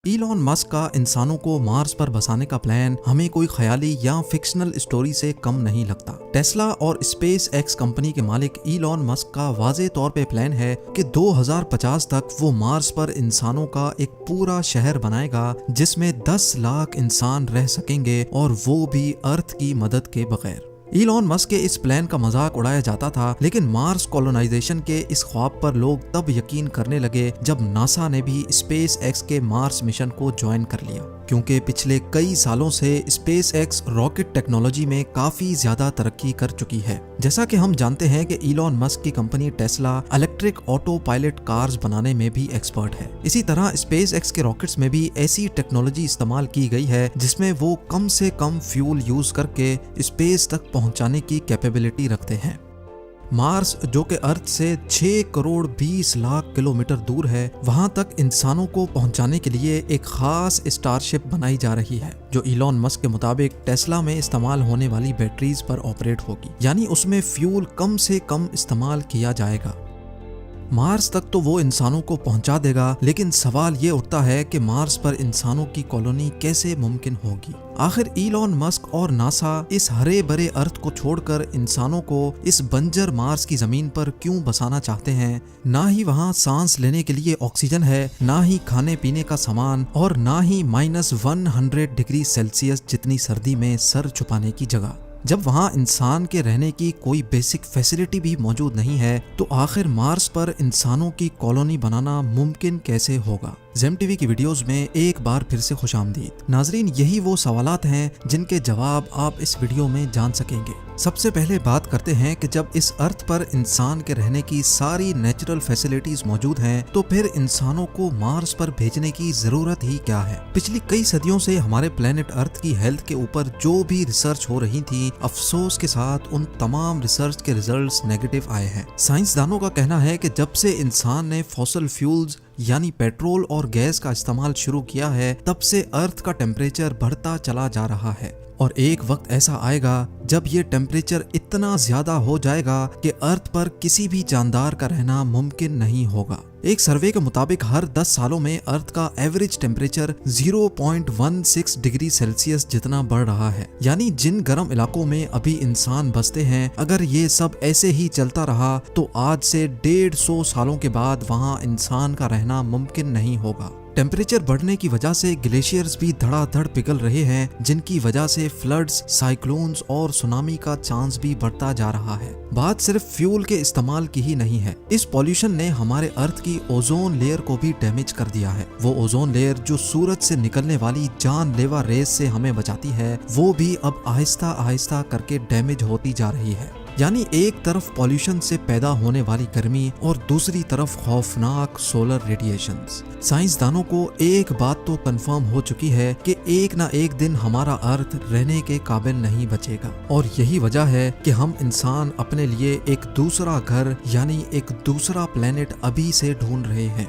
Elon Musk का इंसानों को मार्स पर बसाने का प्लान हमें कोई ख्याली या फिक्शनल स्टोरी से कम नहीं लगता। टेस्ला और स्पेस एक्स कंपनी के मालिक इलॉन मस्क का वाज़े तौर पे प्लान है कि 2050 तक वो मार्स पर इंसानों का एक पूरा शहर बनाएगा जिसमें 10 लाख इंसान रह सकेंगे, और वो भी अर्थ की मदद के बगैर। इलॉन मस्क के इस प्लान का मजाक उड़ाया जाता था, लेकिन मार्स कॉलोनाइजेशन के इस ख्वाब पर लोग तब यकीन करने लगे जब नासा ने भी स्पेस एक्स के मार्स मिशन को ज्वाइन कर लिया। क्योंकि पिछले कई सालों से स्पेस एक्स रॉकेट टेक्नोलॉजी में काफी ज्यादा तरक्की कर चुकी है। जैसा कि हम जानते हैं कि इलॉन मस्क की company Tesla electric auto pilot cars बनाने में भी एक्सपर्ट है। इसी तरह स्पेस एक्स के रॉकेट्स में भी ऐसी टेक्नोलॉजी इस्तेमाल की गई है जिसमें वो कम से कम फ्यूल यूज करके स्पेस तक पहुंचाने की कैपेबिलिटी रखते हैं। मार्स, जो कि अर्थ से 6 करोड़ 20 लाख किलोमीटर दूर है, वहां तक इंसानों को पहुंचाने के लिए एक खास स्टारशिप बनाई जा रही है जो इलॉन मस्क के मुताबिक टेस्ला में इस्तेमाल होने वाली बैटरीज पर ऑपरेट होगी, यानी उसमें फ्यूल कम से कम इस्तेमाल किया जाएगा। मार्स तक तो वो इंसानों को पहुंचा देगा, लेकिन सवाल ये उठता है कि मार्स पर इंसानों की कॉलोनी कैसे मुमकिन होगी। आखिर इलॉन मस्क और नासा इस हरे भरे अर्थ को छोड़कर इंसानों को इस बंजर मार्स की जमीन पर क्यों बसाना चाहते हैं? ना ही वहाँ सांस लेने के लिए ऑक्सीजन है, ना ही खाने पीने का सामान, और ना ही -100 डिग्री सेल्सियस जितनी सर्दी में सर छुपाने की जगह। जब वहाँ इंसान के रहने की कोई बेसिक फैसिलिटी भी मौजूद नहीं है, तो आखिर मार्स पर इंसानों की कॉलोनी बनाना मुमकिन कैसे होगा? ज़ेम टीवी की वीडियोस में एक बार फिर से खुशामदीद। नाजरीन, यही वो सवालात हैं जिनके जवाब आप इस वीडियो में जान सकेंगे। सबसे पहले बात करते हैं कि जब इस अर्थ पर इंसान के रहने की सारी नेचुरल फैसिलिटीज मौजूद हैं, तो फिर इंसानों को मार्स पर भेजने की जरूरत ही क्या है? पिछली कई सदियों से हमारे प्लेनेट अर्थ की हेल्थ के ऊपर जो भी रिसर्च हो रही थी, अफसोस के साथ उन तमाम रिसर्च के रिजल्ट्स नेगेटिव आए हैं। साइंसदानों का कहना है कि जब से इंसान ने फॉसिल फ्यूल्स यानी पेट्रोल और गैस का इस्तेमाल शुरू किया है, तब से अर्थ का टेम्परेचर बढ़ता चला जा रहा है, और एक वक्त ऐसा आएगा जब ये टेम्परेचर इतना ज्यादा हो जाएगा कि अर्थ पर किसी भी जानदार का रहना मुमकिन नहीं होगा। एक सर्वे के मुताबिक हर 10 सालों में अर्थ का एवरेज टेम्परेचर 0.16 डिग्री सेल्सियस जितना बढ़ रहा है। यानी जिन गर्म इलाकों में अभी इंसान बसते हैं, अगर ये सब ऐसे ही चलता रहा तो आज से 150 सालों के बाद वहाँ इंसान का रहना मुमकिन नहीं होगा। टेम्परेचर बढ़ने की वजह से ग्लेशियर्स भी धड़ाधड़ पिघल रहे हैं, जिनकी वजह से फ्लड्स, साइक्लोन्स और सुनामी का चांस भी बढ़ता जा रहा है। बात सिर्फ फ्यूल के इस्तेमाल की ही नहीं है। इस पॉल्यूशन ने हमारे अर्थ की ओजोन लेयर को भी डैमेज कर दिया है। वो ओजोन लेयर जो सूरज से निकलने वाली जानलेवा रेस से हमें बचाती है, वो भी अब आहिस्ता आहिस्ता करके डैमेज होती जा रही है। यानी एक तरफ पॉल्यूशन से पैदा होने वाली गर्मी और दूसरी तरफ खौफनाक सोलर रेडिएशंस। साइंसदानों को एक बात तो कंफर्म हो चुकी है कि एक ना एक दिन हमारा अर्थ रहने के काबिल नहीं बचेगा, और यही वजह है कि हम इंसान अपने लिए एक दूसरा घर यानी एक दूसरा प्लेनेट अभी से ढूंढ रहे हैं।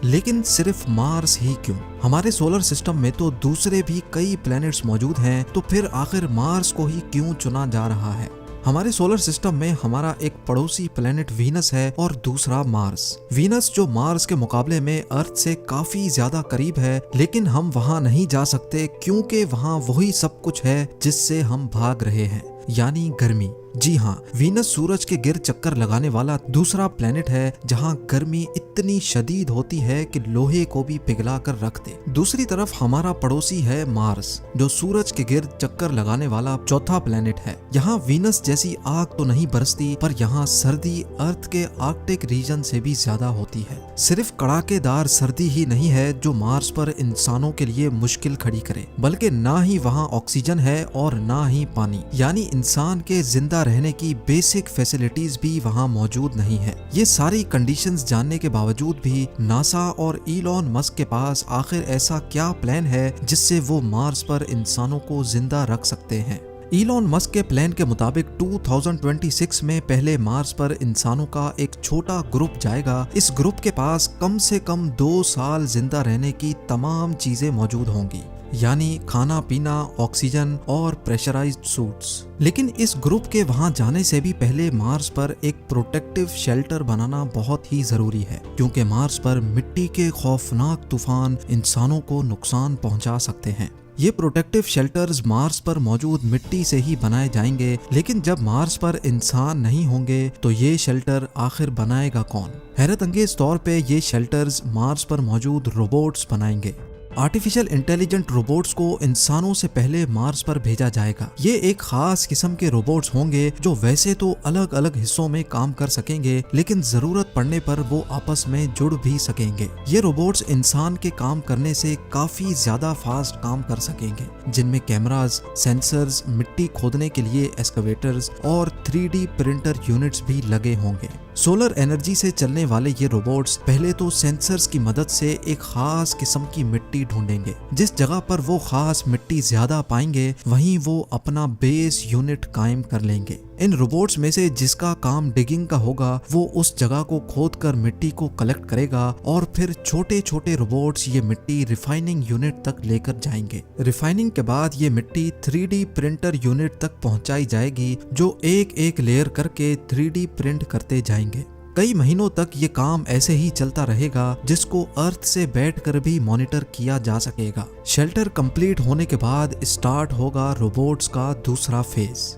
लेकिन सिर्फ मार्स ही क्यों? हमारे सोलर सिस्टम में तो दूसरे भी कई प्लैनेट्स मौजूद हैं, तो फिर आखिर मार्स को ही क्यों चुना जा रहा है? हमारे सोलर सिस्टम में हमारा एक पड़ोसी प्लेनेट वीनस है और दूसरा मार्स। वीनस जो मार्स के मुकाबले में अर्थ से काफी ज्यादा करीब है, लेकिन हम वहां नहीं जा सकते क्योंकि वहां वही सब कुछ है जिससे हम भाग रहे हैं, यानी गर्मी। जी हाँ, वीनस सूरज के गिर्द चक्कर लगाने वाला दूसरा प्लेनेट है जहाँ गर्मी इतनी शदीद होती है कि लोहे को भी पिघला कर रख दे। दूसरी तरफ हमारा पड़ोसी है मार्स, जो सूरज के गिर्द चक्कर लगाने वाला चौथा प्लेनेट है। यहाँ वीनस जैसी आग तो नहीं बरसती, पर यहाँ सर्दी अर्थ के आर्कटिक रीजन से भी ज्यादा होती है। सिर्फ कड़ाकेदार सर्दी ही नहीं है जो मार्स पर इंसानों के लिए मुश्किल खड़ी करे, बल्कि ना ही वहाँ ऑक्सीजन है और ना ही पानी, यानी इंसान के जिंदा रहने की बेसिक फैसिलिटीज भी वहां मौजूद नहीं है। ये सारी कंडीशंस जानने के बावजूद भी नासा और इलॉन मस्क के पास आखिर ऐसा क्या प्लान है जिससे वो मार्स पर इंसानों को जिंदा रख सकते हैं? इलॉन मस्क के प्लान के मुताबिक 2026 में पहले मार्स पर इंसानों का एक छोटा ग्रुप जाएगा। इस ग्रुप के पास कम से कम 2 साल जिंदा रहने की तमाम चीजें मौजूद होंगी। यानी खाना पीना, ऑक्सीजन और प्रेशराइज्ड सूट्स। लेकिन इस ग्रुप के वहां जाने से भी पहले मार्स पर एक प्रोटेक्टिव शेल्टर बनाना बहुत ही जरूरी है, क्योंकि मार्स पर मिट्टी के खौफनाक तूफान इंसानों को नुकसान पहुंचा सकते हैं। ये प्रोटेक्टिव शेल्टर्स मार्स पर मौजूद मिट्टी से ही बनाए जाएंगे, लेकिन जब मार्स पर इंसान नहीं होंगे तो ये शेल्टर आखिर बनाएगा कौन? हैरत अंगेज तौर पे ये शेल्टर्स मार्स पर मौजूद रोबोट्स बनाएंगे। आर्टिफिशियल इंटेलिजेंट रोबोट्स को इंसानों से पहले मार्स पर भेजा जाएगा। ये एक खास किस्म के रोबोट्स होंगे जो वैसे तो अलग अलग हिस्सों में काम कर सकेंगे, लेकिन जरूरत पड़ने पर वो आपस में जुड़ भी सकेंगे। ये रोबोट्स इंसान के काम करने से काफी ज्यादा फास्ट काम कर सकेंगे, जिनमें कैमरास, सेंसर्स, मिट्टी खोदने के लिए एक्सकवेटर्स और 3D प्रिंटर यूनिट्स भी लगे होंगे। सोलर एनर्जी से चलने वाले ये रोबोट्स पहले तो सेंसर्स की मदद से एक खास किस्म की मिट्टी ढूंढेंगे। जिस जगह पर वो खास मिट्टी ज्यादा पाएंगे वहीं वो अपना बेस यूनिट कायम कर लेंगे। इन रोबोट्स में से जिसका काम डिगिंग का होगा वो उस जगह को खोदकर मिट्टी को कलेक्ट करेगा और फिर छोटे छोटे रोबोट्स ये मिट्टी रिफाइनिंग यूनिट तक लेकर जाएंगे। रिफाइनिंग के बाद ये मिट्टी 3D प्रिंटर यूनिट तक पहुंचाई जाएगी, जो एक एक लेयर करके 3D प्रिंट करते जाएंगे। कई महीनों तक ये काम ऐसे ही चलता रहेगा, जिसको अर्थ से बैठकर भी मॉनिटर किया जा सकेगा। शेल्टर कंप्लीट होने के बाद स्टार्ट होगा रोबोट्स का दूसरा फेज।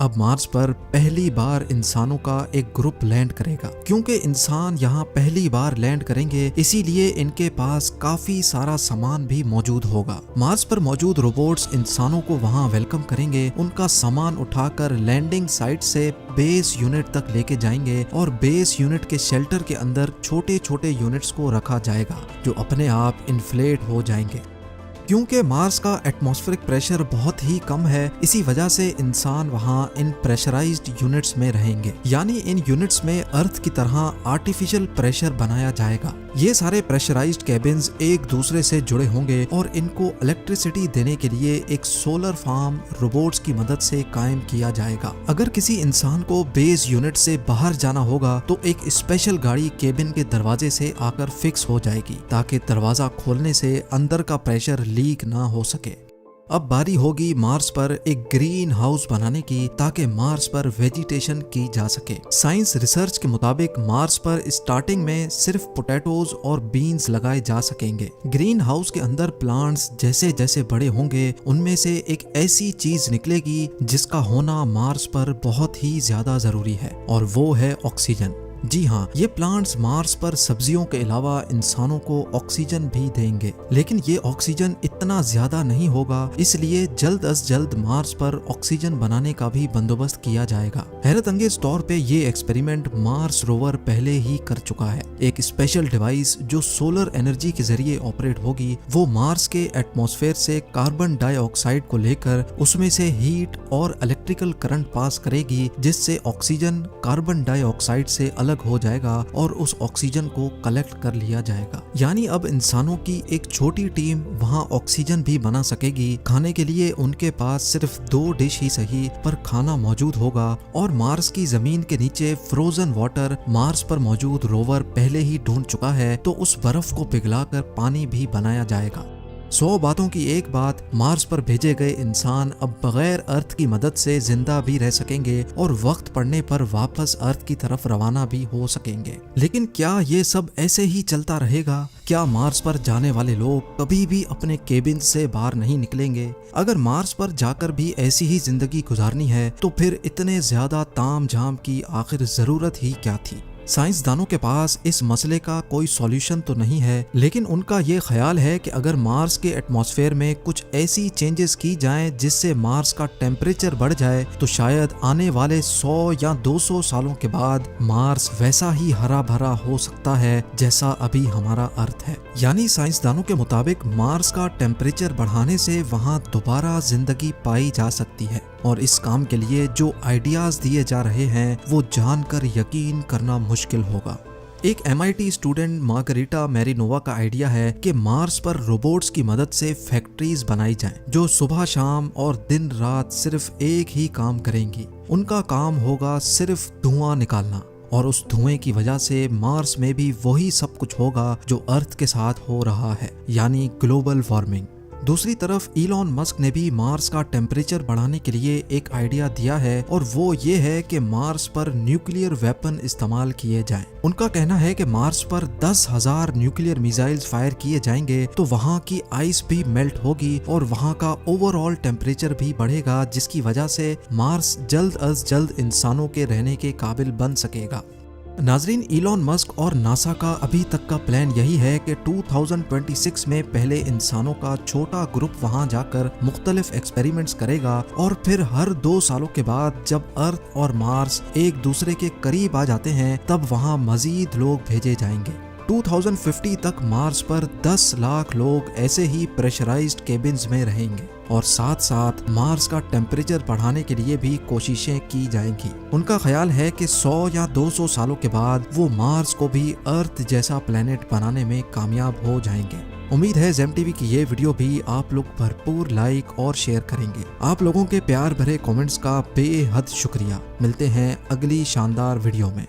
अब मार्स पर पहली बार इंसानों का एक ग्रुप लैंड करेगा। क्योंकि इंसान यहाँ पहली बार लैंड करेंगे, इसीलिए इनके पास काफी सारा सामान भी मौजूद होगा। मार्स पर मौजूद रोबोट्स इंसानों को वहाँ वेलकम करेंगे, उनका सामान उठाकर लैंडिंग साइट से बेस यूनिट तक लेके जाएंगे और बेस यूनिट के शेल्टर के अंदर छोटे छोटे यूनिट्स को रखा जाएगा, जो अपने आप इन्फ्लेट हो जाएंगे। क्योंकि मार्स का एटमॉस्फेरिक प्रेशर बहुत ही कम है, इसी वजह से इंसान वहाँ इन प्रेशराइज्ड यूनिट्स में रहेंगे। यानी इन यूनिट्स में अर्थ की तरह आर्टिफिशियल प्रेशर बनाया जाएगा। ये सारे प्रेशराइज्ड केबिन्स एक दूसरे से जुड़े होंगे और इनको इलेक्ट्रिसिटी देने के लिए एक सोलर फार्म रोबोट्स की मदद से कायम किया जाएगा। अगर किसी इंसान को बेस यूनिट से बाहर जाना होगा तो एक स्पेशल गाड़ी केबिन के दरवाजे से आकर फिक्स हो जाएगी, ताकि दरवाजा खोलने से अंदर का प्रेशर लीक ना हो सके। अब बारी होगी मार्स पर एक ग्रीन हाउस बनाने की, ताकि मार्स पर वेजिटेशन की जा सके। साइंस रिसर्च के मुताबिक मार्स पर स्टार्टिंग में सिर्फ पोटैटोज और बीन्स लगाए जा सकेंगे। ग्रीन हाउस के अंदर प्लांट्स जैसे जैसे बड़े होंगे, उनमें से एक ऐसी चीज निकलेगी जिसका होना मार्स पर बहुत ही ज्यादा जरूरी है, और वो है ऑक्सीजन। जी हाँ, ये प्लांट्स मार्स पर सब्जियों के अलावा इंसानों को ऑक्सीजन भी देंगे, लेकिन ये ऑक्सीजन इतना ज्यादा नहीं होगा, इसलिए जल्द अज जल्द मार्स पर ऑक्सीजन बनाने का भी बंदोबस्त किया जाएगा। हैरत अंगेज तौर पे ये एक्सपेरिमेंट मार्स रोवर पहले ही कर चुका है। एक स्पेशल डिवाइस जो सोलर एनर्जी के जरिए ऑपरेट होगी, वो मार्स के एटमॉस्फेयर से कार्बन डाइऑक्साइड को लेकर उसमें से हीट और इलेक्ट्रिकल करंट पास करेगी, जिससे ऑक्सीजन कार्बन डाइऑक्साइड से अलग हो जाएगा और उस ऑक्सीजन को कलेक्ट कर लिया जाएगा। यानी अब इंसानों की एक छोटी टीम वहां ऑक्सीजन भी बना सकेगी। खाने के लिए उनके पास सिर्फ 2 डिश ही सही, पर खाना मौजूद होगा। और मार्स की जमीन के नीचे फ्रोजन वाटर मार्स पर मौजूद रोवर पहले ही ढूंढ चुका है, तो उस बर्फ को पिघलाकर पानी भी बनाया जाएगा। 100 बातों की एक बात, मार्स पर भेजे गए इंसान अब बगैर अर्थ की मदद से जिंदा भी रह सकेंगे और वक्त पड़ने पर वापस अर्थ की तरफ रवाना भी हो सकेंगे। लेकिन क्या ये सब ऐसे ही चलता रहेगा? क्या मार्स पर जाने वाले लोग कभी भी अपने केबिन से बाहर नहीं निकलेंगे? अगर मार्स पर जाकर भी ऐसी ही जिंदगी गुजारनी है, तो फिर इतने ज्यादा ताम झाम की आखिर जरूरत ही क्या थी? साइंसदानों के पास इस मसले का कोई सॉल्यूशन तो नहीं है, लेकिन उनका ये ख्याल है कि अगर मार्स के एटमॉस्फेयर में कुछ ऐसी चेंजेस की जाएं जिससे मार्स का टेम्परेचर बढ़ जाए, तो शायद आने वाले 100 या 200 सालों के बाद मार्स वैसा ही हरा भरा हो सकता है जैसा अभी हमारा अर्थ है। यानी साइंसदानों के मुताबिक मार्स का टेम्परेचर बढ़ाने से वहाँ दोबारा जिंदगी पाई जा सकती है, और इस काम के लिए जो आइडियाज दिए जा रहे हैं वो जानकर यकीन करना मुश्किल होगा। एक MIT स्टूडेंट मार्गरीटा मैरिनोवा का आइडिया है कि मार्स पर रोबोट्स की मदद से फैक्ट्रीज बनाई जाएं, जो सुबह शाम और दिन रात सिर्फ एक ही काम करेंगी। उनका काम होगा सिर्फ धुआं निकालना, और उस धुएं की वजह से मार्स में भी वही सब कुछ होगा जो अर्थ के साथ हो रहा है, यानी ग्लोबल वार्मिंग। दूसरी तरफ इलॉन मस्क ने भी मार्स का टेम्परेचर बढ़ाने के लिए एक आइडिया दिया है और वो ये है कि मार्स पर न्यूक्लियर वेपन इस्तेमाल किए जाएं। उनका कहना है कि मार्स पर 10,000 न्यूक्लियर मिसाइल्स फायर किए जाएंगे तो वहाँ की आइस भी मेल्ट होगी और वहाँ का ओवरऑल टेम्परेचर भी बढ़ेगा, जिसकी वजह से मार्स जल्द अज जल्द इंसानों के रहने के काबिल बन सकेगा। नाजरीन, इलॉन मस्क और नासा का अभी तक का प्लान यही है कि 2026 में पहले इंसानों का छोटा ग्रुप वहां जाकर मुख्तलिफ एक्सपेरिमेंट्स करेगा और फिर हर 2 सालों के बाद जब अर्थ और मार्स एक दूसरे के करीब आ जाते हैं तब वहां मजीद लोग भेजे जाएंगे। 2050 तक मार्स पर 10 लाख लोग ऐसे ही प्रेशराइज्ड केबिन्स में रहेंगे और साथ साथ मार्स का टेम्परेचर बढ़ाने के लिए भी कोशिशें की जाएंगी। उनका ख्याल है कि 100 या 200 सालों के बाद वो मार्स को भी अर्थ जैसा प्लेनेट बनाने में कामयाब हो जाएंगे। उम्मीद है ज़ेम टीवी की ये वीडियो भी आप लोग भरपूर लाइक और शेयर करेंगे। आप लोगों के प्यार भरे कमेंट्स का बेहद शुक्रिया। मिलते हैं अगली शानदार वीडियो में।